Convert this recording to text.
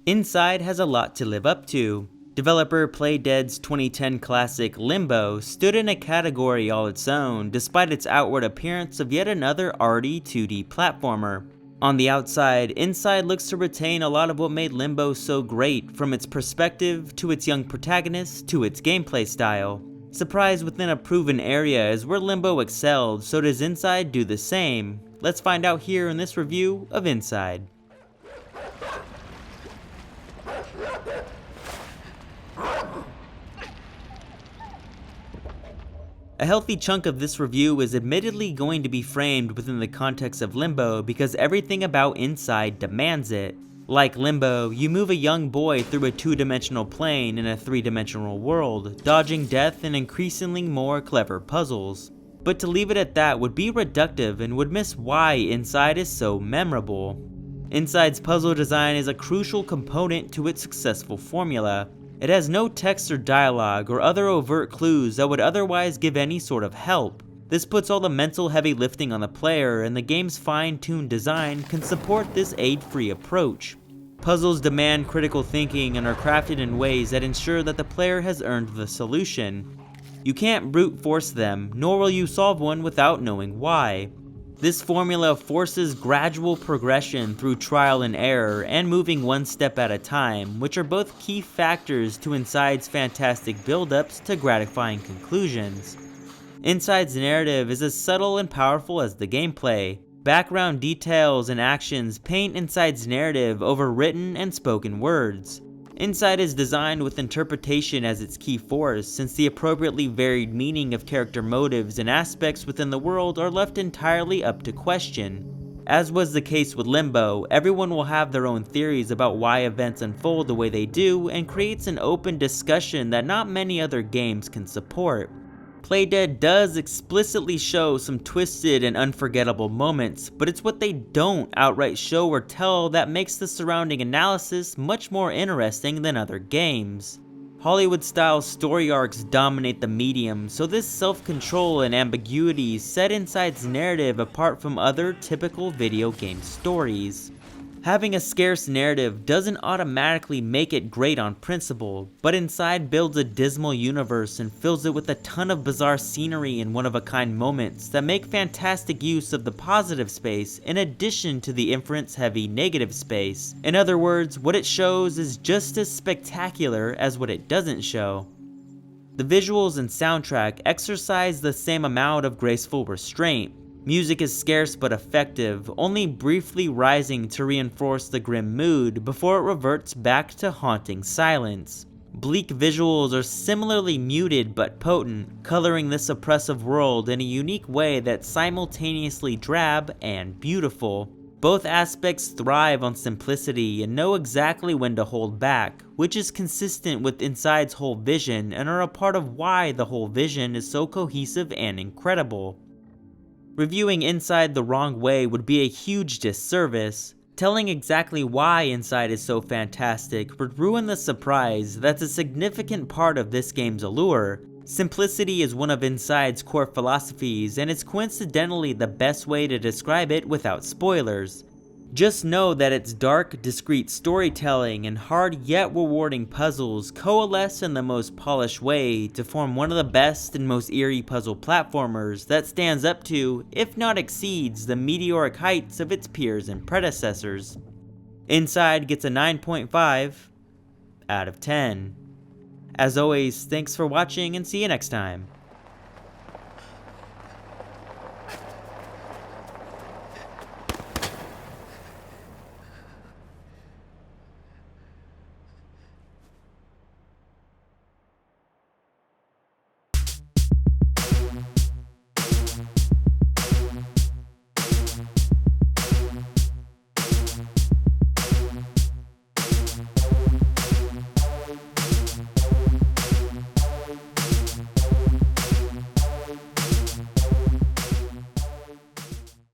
Inside has a lot to live up to. Developer PlayDead's 2010 classic Limbo stood in a category all its own, despite its outward appearance of yet another arty 2D platformer. On the outside, Inside looks to retain a lot of what made Limbo so great, from its perspective, to its young protagonist, to its gameplay style. Surprise within a proven area is where Limbo excelled, so does Inside do the same? Let's find out here in this review of Inside. A healthy chunk of this review is admittedly going to be framed within the context of Limbo because everything about Inside demands it. Like Limbo, you move a young boy through a two-dimensional plane in a three-dimensional world, dodging death and increasingly more clever puzzles. But to leave it at that would be reductive and would miss why Inside is so memorable. Inside's puzzle design is a crucial component to its successful formula. It has no text or dialogue or other overt clues that would otherwise give any sort of help. This puts all the mental heavy lifting on the player, and the game's fine-tuned design can support this aid-free approach. Puzzles demand critical thinking and are crafted in ways that ensure that the player has earned the solution. You can't brute force them, nor will you solve one without knowing why. This formula forces gradual progression through trial and error and moving one step at a time, which are both key factors to Inside's fantastic build-ups to gratifying conclusions. Inside's narrative is as subtle and powerful as the gameplay. Background details and actions paint Inside's narrative over written and spoken words. Inside is designed with interpretation as its key force, since the appropriately varied meaning of character motives and aspects within the world are left entirely up to question. As was the case with Limbo, everyone will have their own theories about why events unfold the way they do, and creates an open discussion that not many other games can support. PlayDead does explicitly show some twisted and unforgettable moments, but it's what they don't outright show or tell that makes the surrounding analysis much more interesting than other games. Hollywood-style story arcs dominate the medium, so this self-control and ambiguity set Inside's narrative apart from other typical video game stories. Having a scarce narrative doesn't automatically make it great on principle, but Inside builds a dismal universe and fills it with a ton of bizarre scenery and one-of-a-kind moments that make fantastic use of the positive space in addition to the inference-heavy negative space. In other words, what it shows is just as spectacular as what it doesn't show. The visuals and soundtrack exercise the same amount of graceful restraint. Music is scarce but effective, only briefly rising to reinforce the grim mood before it reverts back to haunting silence. Bleak visuals are similarly muted but potent, coloring this oppressive world in a unique way that's simultaneously drab and beautiful. Both aspects thrive on simplicity and know exactly when to hold back, which is consistent with Inside's whole vision and are a part of why the whole vision is so cohesive and incredible. Reviewing Inside the wrong way would be a huge disservice. Telling exactly why Inside is so fantastic would ruin the surprise that's a significant part of this game's allure. Simplicity is one of Inside's core philosophies, and it's coincidentally the best way to describe it without spoilers. Just know that its dark, discreet storytelling and hard yet rewarding puzzles coalesce in the most polished way to form one of the best and most eerie puzzle platformers that stands up to, if not exceeds, the meteoric heights of its peers and predecessors. Inside gets a 9.5 out of 10. As always, thanks for watching and see you next time.